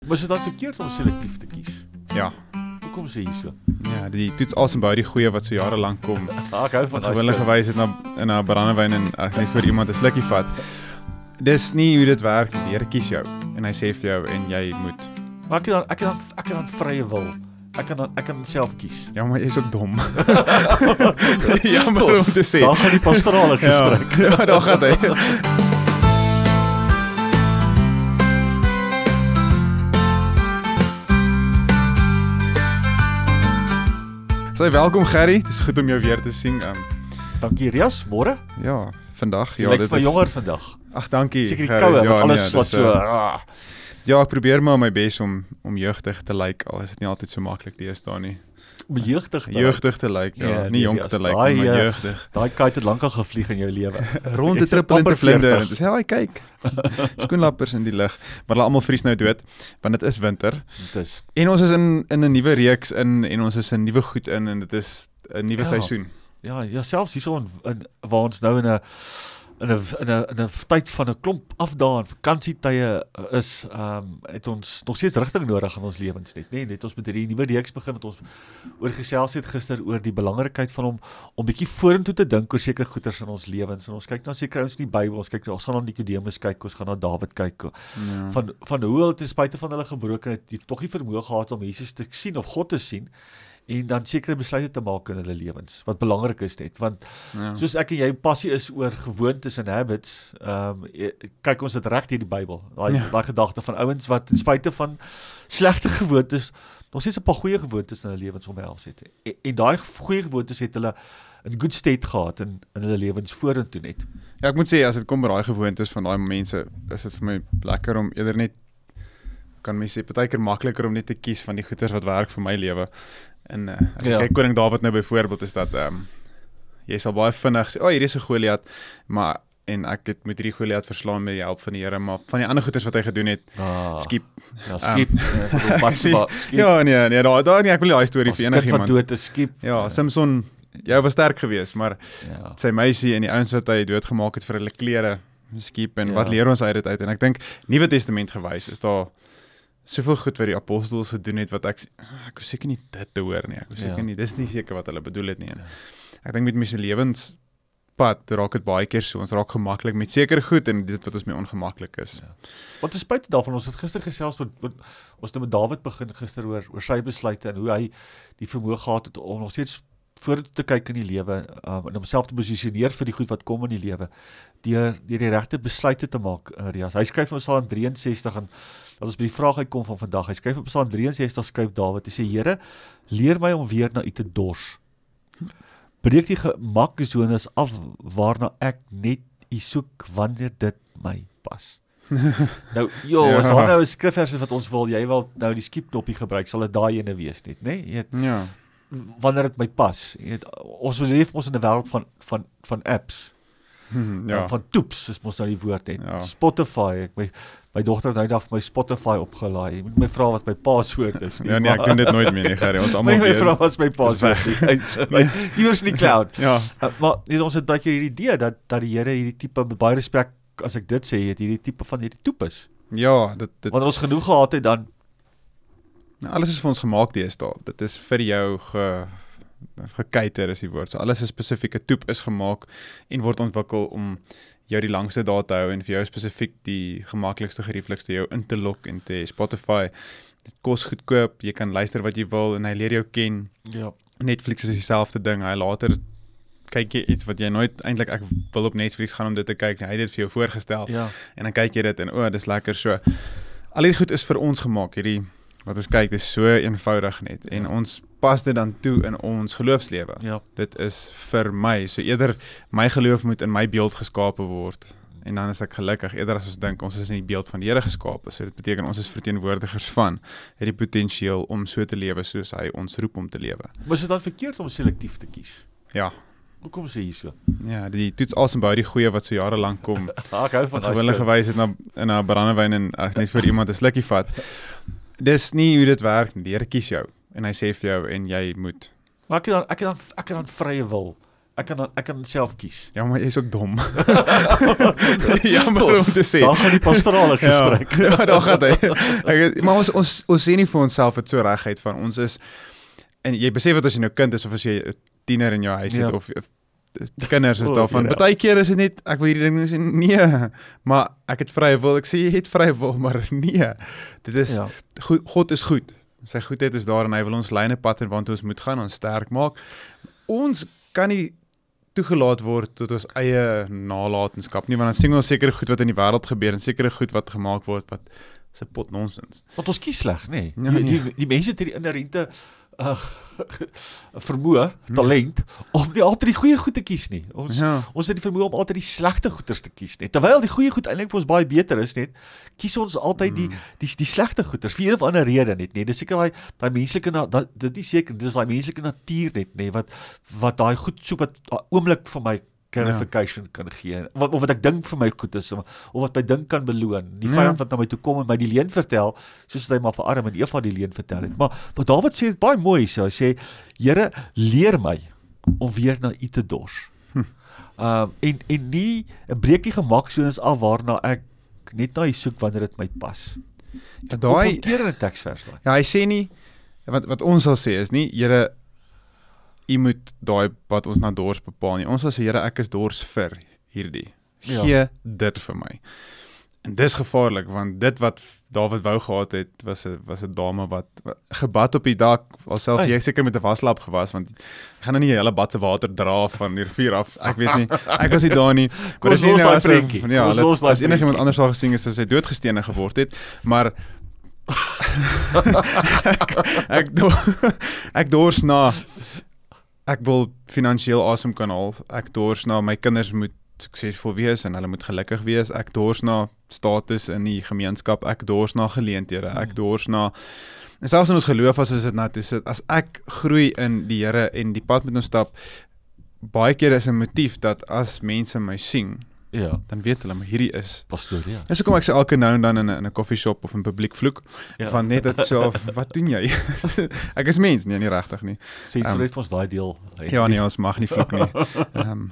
Maar is dit dan verkeerd om selektief te kies? Ja. Hoekom sê jy so? Ja, die toets alsembou die goeie wat so jare lank kom. Ek hou van Wat gewillig gewys het in 'n brandewyn en ek net vir iemand 'n slukkie vat. Dis nie hoe dit werk nie. Die Here kies jou en hy sê vir jou en jy moet. Maar ek het dan vrye wil. Ek kan self kies. Ja, maar jy's ook dom. Jammer om te sê. Daar gaan die pastorale gesprek. Ja, daar gaan hy. So, welkom Gerry, het is goed om jou weer te sien. Dankie Rias, môre? Ja, vandag. Jy lyk van jonger vandag. Ag, dankie. Seker die koue, want alles wat so. Ja, ek probeer maar my bes om jeugdig te lyk, al is dit nie altyd so maklik deesdae nie. Om jeugdig te lyk, ja, nie jonk te lyk, maar jeugdig. Daai kite het lankal gevlieg in jou lewe. Rond te trippel en te vlinder. Dis hy kyk. Skoenlappers in die lug, maar hulle almal vries nou dood, want dit is winter. Dis. En ons is in 'n nuwe reeks en ons is 'n nuwe goed in en dit is 'n nuwe seisoen. Ja, selfs hierso waar ons nou in 'n tyd van 'n klomp afdae en vakansietye is, het ons nog steeds rigting nodig in ons lewens net, nee, net ons met hierdie nuwe reeks begin wat ons oor gesels het gister oor die belangrikheid van om bietjie vorentoe te dink oor sekere goeters in ons lewens. En ons kyk na sekere ouens in die Bybel, ons gaan na Nikodemus kyk, ons gaan na Dawid kyk, van hoe hulle ten spyte van hulle gebrokenheid tog nie vermoë gehad om Jesus te sien of God te sien. En dan sekere besluite te maak in hulle lewens, wat belangrik is net, want soos ek en jy passie is oor gewoontes en habits, kyk ons dit reg deur die Bybel, daai gedagte van ouens wat ten spyte van slegte gewoontes, nog steeds 'n paar goeie gewoontes in hulle lewens omhels het, en daai goeie gewoontes het hulle in good state gehad in hulle lewens vorentoe net. Ja, ek moet sê, as dit kom by daai gewoontes van daai mense, is dit vir my lekker om eerder net, kan mens sê, partykeer makliker om net te kies van die goeders wat werk vir my lewe. En kyk koning Dawid nou byvoorbeeld is dat jy sal baie vinnig sê, hierdie is 'n Goliat, en ek het met hierdie Goliat verslaan met die hulp van die Here, maar van die ander goeders wat hy gedoen het, skiep. Ja, skiep. Ja, nee, daar nie, ek wil nie daai storie vir enigiemand. Kind van dood te skiep. Ja, Samson, jy was sterk geweest, maar sy meisie en die ouens wat hy doodgemaak het vir hulle klere, skiep, en wat leer ons uit dit uit? En ek dink, Nuwe Testament gewys, is daar soveel goed wat die apostels gedoen het, wat ek was seker nie dit te hoor nie, ek was seker nie, dis nie seker wat hulle bedoel het nie, en ek dink met mense lewenspad raak het baie keer so, ons raak gemaklik met sekere goed, en dit wat ons mee ongemaklik is. Want ten spyte daarvan, ons het gister gesels, ons het met Dawid begin gister oor sy besluite, en hoe hy die vermoë gehad het om nog steeds vorentoe te kyk in die lewe, en homself te posisioneer vir die goed wat kom in die lewe, deur die regte besluite te maak, Rias. Hy skryf in Psalm 63, en dat ons by die vraag uitkom van vandag, hy skryf op Psalm 63, skryf Dawid, hy sê, Here, leer my om weer na U te dors. Breek die gemakzones af, waarna ek net U soek, wanneer dit my pas. Nou, as daar nou 'n skrifvers is wat ons wil, jy wil nou die skiepknoppie gebruik, sal dit daai ene wees net, né? Wanneer dit my pas. Ons leef ons in 'n wêreld van apps. Van toeps, is mos nou die woord het. Spotify, my dogter het nou dag vir my Spotify opgelaai. Jy moet my vra wat my password is. Nee, ek doen dit nooit meer nie, Gerry. Ons almal weet. My vra wat my password is. Hier's in die cloud. Maar ons het baie hierdie idee dat die Here hierdie tipe, met baie respek as ek dit sê, het hierdie tipe van hierdie toep is. Ja, dit wanneer ons genoeg gehad het, dan alles is vir ons gemaak deesdae. Dit is vir jou gekater is die woord. So alles is spesifieke toep is gemaak en word ontwikkel om jou die langste dae te hou en vir jou spesifiek die gemaklikste, gerieflikste jou in te lok en te Spotify. Dit kos goedkoop, jy kan luister wat jy wil en hy leer jou ken. Ja. Netflix is dieselfde ding. Hy later kyk jy iets wat jy nooit eintlik ek wil op Netflix gaan om dit te kyk. Hy het dit vir jou voorgestel. En dan kyk jy dit en dis lekker so. Al hierdie goed is vir ons gemaak, hierdie wat ons kyk, dit is so eenvoudig net, en ons pas dit dan toe in ons geloofslewe. Dit is vir my, so eerder my geloof moet in my beeld geskape word, en dan is ek gelukkig, eerder as ons dink, ons is in die beeld van die Here geskape, so dit beteken ons is verteenwoordigers van, het die potentieel om so te lewe, soos hy ons roep om te lewe. Maar is dit dan verkeerd om selektief te kies? Ja. Hoekom sê jy so? Ja, die toets alsembou die goeie wat so jare lank kom, ek hou van wat gewillig gewys het in 'n brandewyn en ek net vir iemand 'n slukkie vat. Dis nie hoe dit werk nie. Die Here kies jou en hy sê vir jou en jy moet. Maar ek het dan vrye wil. ek kan self kies. Ja, maar jy is ook dom. Jammer om te sê. Dan gaan die pastorale gesprek. Ja, daar gaan hy. Maar ons sê nie vir onsself het so regheid van ons is, en jy besef wat as jy nou kind is, of as jy 'n tiener in jou huis het, of die kinders is daarvan, baie keer is dit net, ek wil hierdie ding sê, nee, maar ek het vrye wil, ek sê jy het vrye wil, maar nee, dit is, God is goed, sy goedheid is daar, en hy wil ons lei in 'n pad en want ons moet gaan, ons sterk maak, ons kan nie toegelaat word tot ons eie nalatenskap nie, want dan sien ons sekere goed wat in die wêreld gebeur, en sekere goed wat gemaak word, wat is 'n pot nonsens. Want ons kies sleg, nee. Die mense het hierdie inherente vermoë, talent, om nie altyd die goeie goed te kies nie. Ons het die vermoë om altyd die slegte goeders te kies nie. Terwyl die goeie goed eintlik vir ons baie beter is net, kies ons altyd die slegte goeders vir een of ander rede net, nee. Dis seker daai menslike dit is seker, dis daai menslike natuur net, nee, wat daai goed so wat oomblik vir my clarification kan gee, of wat ek dink vir my goed is, of wat my dink kan beloon, die vyand wat na my toe kom en my die leuen vertel, soos hy maar vir Adam en Eva die leuen vertel het, maar Dawid sê het baie mooi, so, hy sê, Here, leer my om weer na U te dors, en nie, breek die gemaksones af waarna ek net na U soek wanneer dit my pas. Ja, daai konfronterende teksvers daai. Ja, hy sê nie, wat ons sal sê is nie, Here, U moet daai wat ons na dors bepaal nie. Ons sal sê, Here, ek is dors vir hierdie. Gee dit vir my. En dis gevaarlik, want dit wat Dawid wou gehad het, was 'n dame wat gebad op die dak, alself jy seker met 'n waslap gewas, want jy gaan nou nie jy hele bad se water dra van die rivier af. Ek weet nie, ek was nie daar nie. Maar dis nie as enigiemand anders al gesien is, as hy doodgestene geword het, maar ek dors na, ek wil finansiëel asem kan haal, ek dors na, my kinders moet suksesvol wees en hulle moet gelukkig wees, ek dors na status in die gemeenskap, ek dors na geleenthede, ek dors na, en selfs in ons geloof as dit na toe sit, as ek groei in die Here en die pad met ons stap, baie keer is 'n motief dat as mense my sien, dan weet hulle, maar hierdie is pastoor, ja. Dis hoekom ek sê elke nou en dan in 'n koffieshop of in publiek vloek, van net dit so, wat doen jy? Ek is mens, nie regtig nie. Sensureer vir ons daai deel. Ja, nee, ons mag nie vloek nie.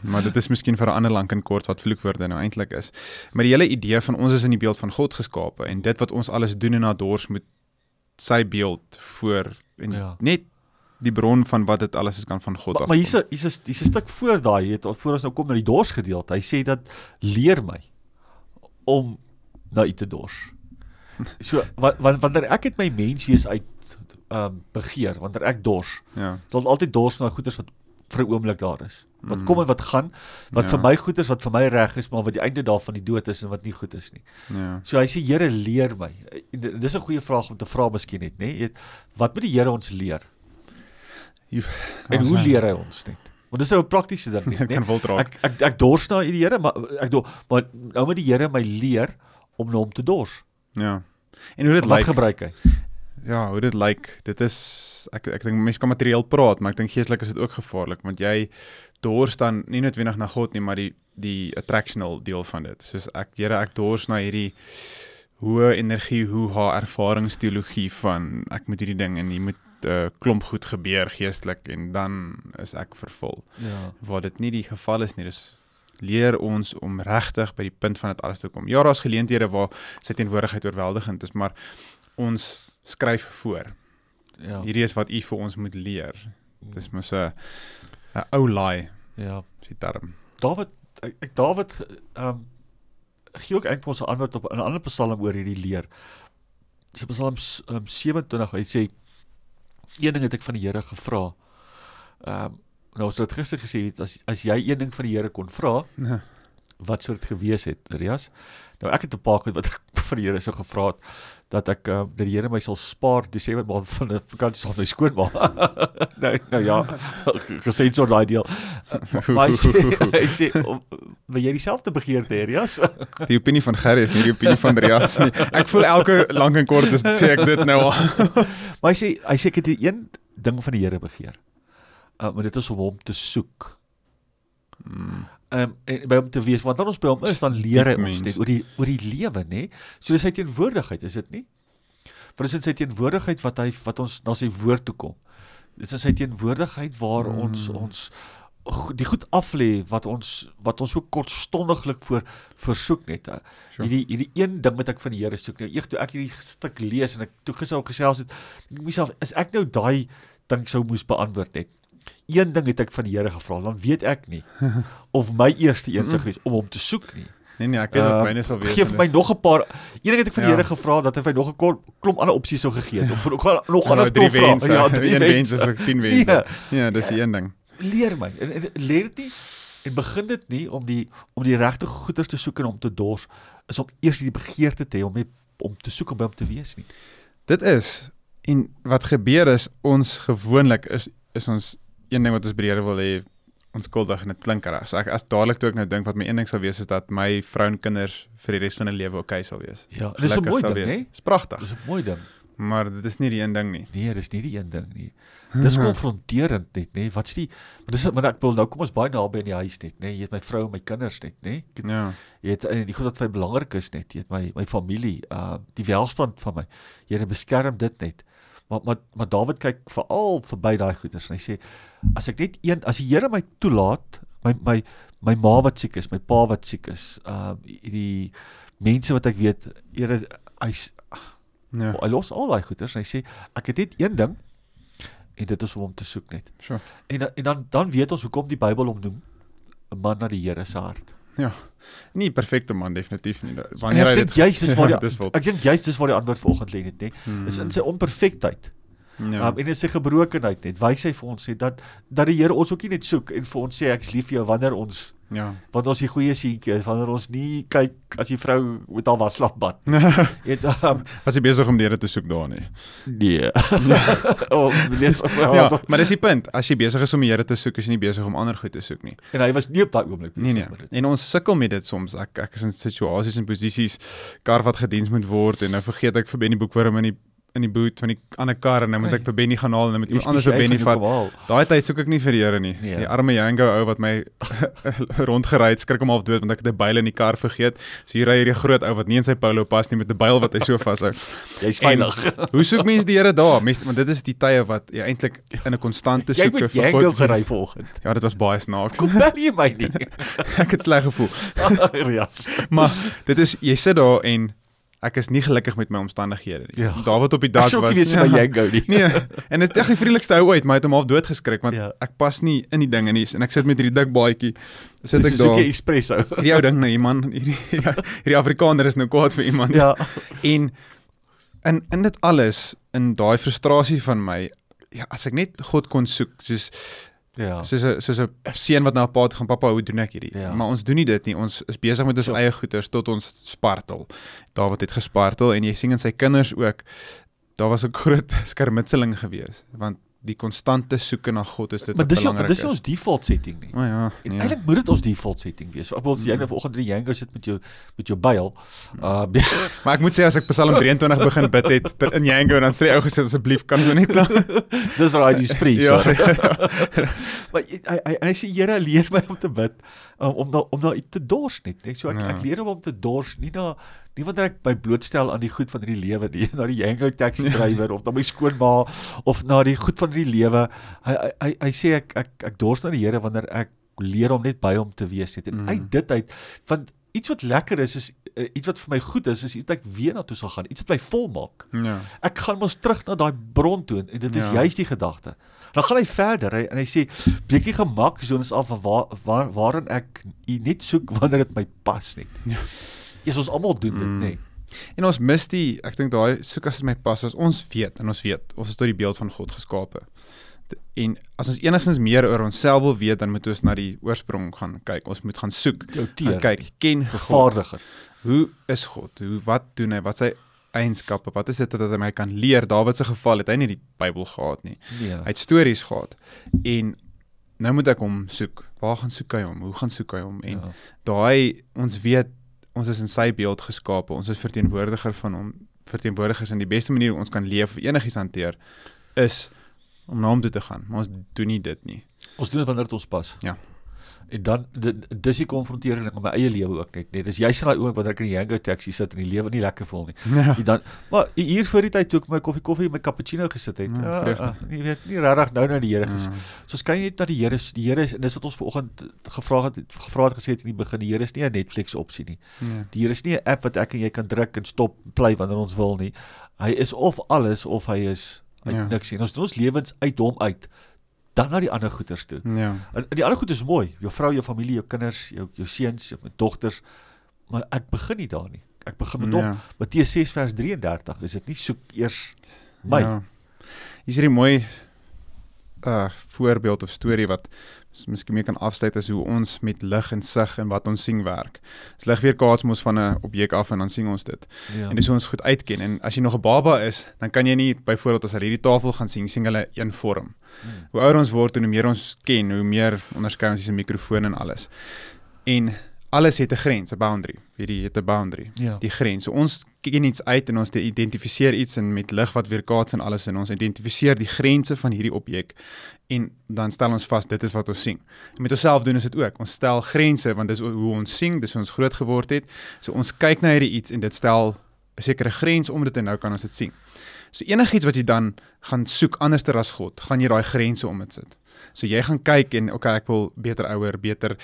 Maar dit is miskien vir 'n ander lank en kort wat vloekwoorde nou eintlik is. Maar die hele idee van ons is in die beeld van God geskape, en dit wat ons alles doen en nadors moet sy beeld voor, en net die bron van wat dit alles is kan van God af. Maar hier's 'n stuk voor daai, voor ons nou kom na die dors gedeelte. Hy sê dat leer my om na U te dors. So wanneer ek het my menswees uit begeer, wanneer ek dors, sal altyd dors na goeders wat vir 'n oomblik daar is. Wat kom en wat gaan, wat vir my goed is, wat vir my reg is, maar wat die einde daarvan die dood is en wat nie goed is nie. So hy sê, Here, leer my. Dis 'n goeie vraag om te vra miskien net, né? Wat moet die Here ons leer? En hoe leer hy ons net? Want dis 'n praktiese ding nie. Ek dors na die Here, maar nou moet die Here my leer om na hom te dors. Ja. En hoe dit wat gebruik hy? Ja, hoe dit lyk. Dit is ek dink mense kan materieel praat, maar ek dink geestelik is dit ook gevaarlik, want jy dors dan nie noodwendig na God nie, maar die attractional deel van dit. Soos Here, ek dors na hierdie hoë energie, hoë ervaringsteologie van ek moet hierdie ding en jy moet klomp goed gebeur geestelik en dan is ek vervul. Waar dit nie die geval is nie, dus leer ons om regtig by die punt van dit alles te kom. Ja, daar's geleenthede waar sy teenwoordigheid oorweldigend is, maar ons skryf voor. Hierdie is wat U vir ons moet leer. Dit is mos 'n ou laai. Ja, die term. Dawid gee ook eintlik ons 'n antwoord op 'n ander Psalm oor hierdie leer. Dis Psalm 27, hy sê, een ding het ek van die Here gevra. Nou as dit gister gesê het, as jy een ding van die Here kon vra, wat sou dit gewees het, Rias? Nou ek het 'n paar goed wat ek van die Here sou gevra het, dat die Here my sal spaar Desember maand van 'n vakansie saam my skoonma. nou ja, gesê so daai deel. Maar hy sê wil jy dieselfde begeerte hê, Rias? Die opinie van Gerry is nie die opinie van Rias nie. Ek voel elke lank en kort sê ek dit nou al. Maar hy sê ek het een ding van die Here begeer. Maar dit is om hom te soek. En by hom te wees, want dan ons by hom is, dan leer hy ons net oor die lewe, né? So dis sy teenwoordigheid, is dit nie? Want is dit sy teenwoordigheid wat ons na sy woord toe kom. Dit is sy teenwoordigheid waar ons die goed aflê wat ons so kortstondiglik voor versoek net. Sure. Hierdie een ding wat ek van die Here soek. Nou, toe ek hierdie stuk lees en ek toe gister ook gesels het, dink ek myself, is ek nou daai ding sou moes beantwoord het. Een ding het ek van die Here gevra, dan weet ek nie of my eerste een sou gewees om hom te soek nie. Nee, ek weet wat myne sal wees. Geef my nog 'n paar. Eendag het ek van die Here gevra dat hy vir nog 'n klomp ander opsies sou gegee het of nog ander 3 wense. Ja, 3 wense is ook 10 wense. Ja, dis die een ding. Leer my. Leer dit nie en begin dit nie om die regte goeders te soek en om te dors, is om eers die begeerte te hê om te soek en by hom te wees nie. Dit is, en wat gebeur is, ons gewoonlik is ons een ding wat ons by die Here wil hê, onskuldig en dit klink reg. So as dadelik toe ek nou dink wat my een ding sal wees is dat my vrou en kinders vir die res van hulle lewe okay sal wees. Ja, dis 'n mooi ding, hè? Dis pragtig. Dis 'n mooi ding. Maar dit is nie die een ding nie. Nee, dis nie die een ding nie. Dis konfronterend net, nê? Wat's die maar ek wil nou kom ons baie naby in die huis net, nê? Jy het my vrou en my kinders net, nê? Ja. Jy het die goed wat vir my belangrik is net, jy het my familie, die welstand van my. Here beskerm dit net. Maar Dawid kyk veral verby daai goeders en hy sê as die Here my toelaat, my ma wat siek is, my pa wat siek is, die mense wat ek weet, Here hy los al daai goeders en hy sê ek het net een ding en dit is om hom te soek net. Sure. En dan weet ons hoekom die Bybel hom noem 'n man na die Here se hart. Ja. Nie perfekte man definitief nie. Wanneer hy dit ek dink juist dis waar die antwoord vanoggend lê net, nê. Is in sy onperfektheid. Ja. En in sy gebrokenheid net, wys hy vir ons sê dat die Here ons ook nie net soek en vir ons sê ek is lief vir jou wanneer ons want ons die goeie seentjie, wanneer ons nie kyk as die vrou met haar wasslap bad. Was hy besig om die Here te soek daar nie? Nee. Ja, maar dis die punt. As jy besig is om die Here te soek, is jy nie besig om ander goed te soek nie. En hy was nie op daai oomblik besig met dit. En ons sukkel met dit soms. Ek is in situasies en posisies, kar wat gediens moet word en nou vergeet ek vir Benny boekwurm in die boot van die ander kar en nou moet ek vir Benny gaan haal en nou moet iemand anders vir Benny vat. Daai tyd soek ek nie vir die Here nie. Die arme Django ou wat my rondgery het, skrik hom half dood want ek het 'n byl in die kar vergeet. So hier ry hierdie groot ou wat nie in sy polo pas nie met 'n byl wat hy so vashou. Jy's veilig. Hoe soek mense die Here daar? Want dit is die tye wat jy eintlik in 'n konstante soeke vir God. Jy het Django gery vanoggend. Ja, dit was baie snaaks. Kom bel jy my nie. Ek het sleg gevoel. Maar dit is jy sit daar en ek is nie gelukkig met my omstandighede nie. Ja. Dawid op die dak was. Ek sou nie by Django nie. Nee, en dit is die vriendelikste ou ooit, maar hy het hom half dood geskrik want ek pas nie in die dinge nie en ek sit met hierdie dik baadjie. Sit ek daar. Dis 'n espresso. Hierdie ou ding nou iemand hierdie Afrikaner is nou kwaad vir iemand. Ja. En in dit alles in daai frustrasie van my, as ek net God kon soek, soos 'n seun wat na 'n pa toe gaan, pappa, hoe doen ek hierdie? Maar ons doen nie dit nie. Ons is besig met ons eie goeders tot ons spartel. Dawid het gespartel en jy sien in sy kinders ook, daar was ook groot skermutseling gewees, want die konstante soeke na God is dit wat belangrik is. Maar dis ons default setting nie. En eintlik moet dit ons default setting wees. Ek wil jy nou vanoggend die Django sit met jou byl. Maar ek moet sê as ek Psalm 23 begin bid het in Django dan sê ou gesit asseblief kan jy net dis raai dis free. Maar hy sê Here leer my om te bid om na te dors net. So ek leer hom om te dors nie wanneer ek my blootstel aan die goed van hierdie lewe nie, na die Django taxi driver of na my skoonma of na die goed van die lewe. Hy sê ek dors na die Here wanneer ek leer om net by hom te wees net. En uit dit uit, want iets wat lekker is iets wat vir my goed is iets wat ek weer na toe sal gaan, iets wat my volmaak. Ek gaan mos terug na daai bron toe en dit is juist die gedagte. Dan gaan hy verder en hy sê breek die gemaksones af van waarin ek net soek wanneer dit my pas net. Ons almal doen dit, nê. En ons mis ek dink daai soek as dit my pas, as ons weet, ons is tot die beeld van God geskape. En as ons enigstens meer oor onsself wil weet, dan moet ons na die oorsprong gaan kyk. Ons moet gaan soek, gaan kyk, ken gevaardiger. Hoe is God? Wat doen hy? Wat sy eienskappe? Wat is dit dat hy my kan leer? Dawid se geval het hy nie die Bybel gehad nie. Hy het stories gehad. En nou moet ek hom soek. Waar gaan soek hy hom? Hoe gaan soek hy hom? En ons weet ons is in sy beeld geskape, ons is verteenwoordigers en die beste manier hoe ons kan leef, enigiets hanteer, is om na hom toe te gaan, maar ons doen nie dit nie. Ons doen dit wanneer dit ons pas. Ja. En dan, dis die konfrontering in my eie lewe ook net. Dis juist in daai oomblik wanneer ek in die Yango taxi sit en die lewe nie lekker voel nie. Ja. En dan, maar hier voor die tyd toe ek my koffie, my cappuccino gesit het, nie weet nie regtig nou na die Here gesit. Soos kan jy net na die Here is, en dis wat ons vanoggend gevra het gesê het in die begin, die Here is nie 'n Netflix opsie nie. Ja. Die Here is nie 'n app wat ek en jy kan druk en stop, play wanneer ons wil nie. Hy is of alles, of hy is niks. En ons doen ons lewens uit hom uit, dan na die ander goeders toe. Ja. En die ander goed is mooi, jou vrou, jou familie, jou kinders, jou seuns, jou dogters, maar ek begin nie daar nie. Ek begin met hom. Matteus 6 vers 33, is dit nie soek eers my. Ja. Hier is hierdie mooi voorbeeld of storie wat miskien meer kan afsluit as hoe ons met lig en sig en wat ons sien werk. As lig weer kaats mos van 'n objek af en dan sien ons dit. Ja. En dis hoe ons goed uitken. En as jy nog 'n baba is, dan kan jy nie byvoorbeeld as hulle hierdie tafel gaan sien hulle een vorm. Hoe ouer ons word en hoe meer ons ken, hoe meer onderskei ons die mikrofoon en alles. En alles het 'n grens, 'n boundary. Hierdie het 'n boundary. Ja. Die grens. So ons ken iets uit en ons identifiseer iets en met lig wat weerkaats en alles en ons identifiseer die grense van hierdie objek en dan stel ons vas dit is wat ons sien. En met onsself doen ons dit ook. Ons stel grense want dis hoe ons sien, dis hoe ons groot geword het. So ons kyk na hierdie iets en dit stel 'n sekere grens om dit en nou kan ons dit sien. So enigiets wat jy dan gaan soek anderster as God, gaan jy daai grense om dit sit. So jy gaan kyk en okay, ek wil beter ouer, beter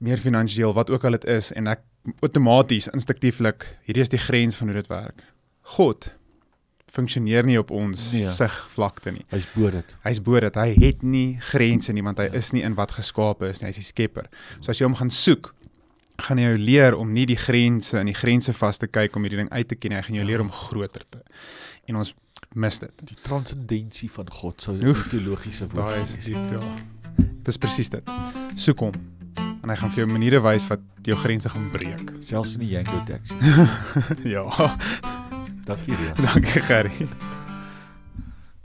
meer finansiëel, wat ook al dit is en ek outomaties, instinktieflik, hierdie is die grens van hoe dit werk. God funksioneer nie op ons sigvlakte nie. Hy's bo dit. Hy's bo dit. Hy het nie grense nie want hy is nie in wat geskape is nie, hy's die skepper. So as jy hom gaan soek, gaan jy jou leer om nie die grense en die grense vas te kyk om hierdie ding uit te ken, hy gaan jou leer om groter te. En ons mis dit. Die transcendensie van God, sou teologiese woord. Daar is dit, ja. Dis presies dit. Soek hom. En hy gaan vir jou maniere wys wat jou grense gaan breek. Selfs in die Yango taxi. Ja. Dankie, Rias. Dankie, Gerrie.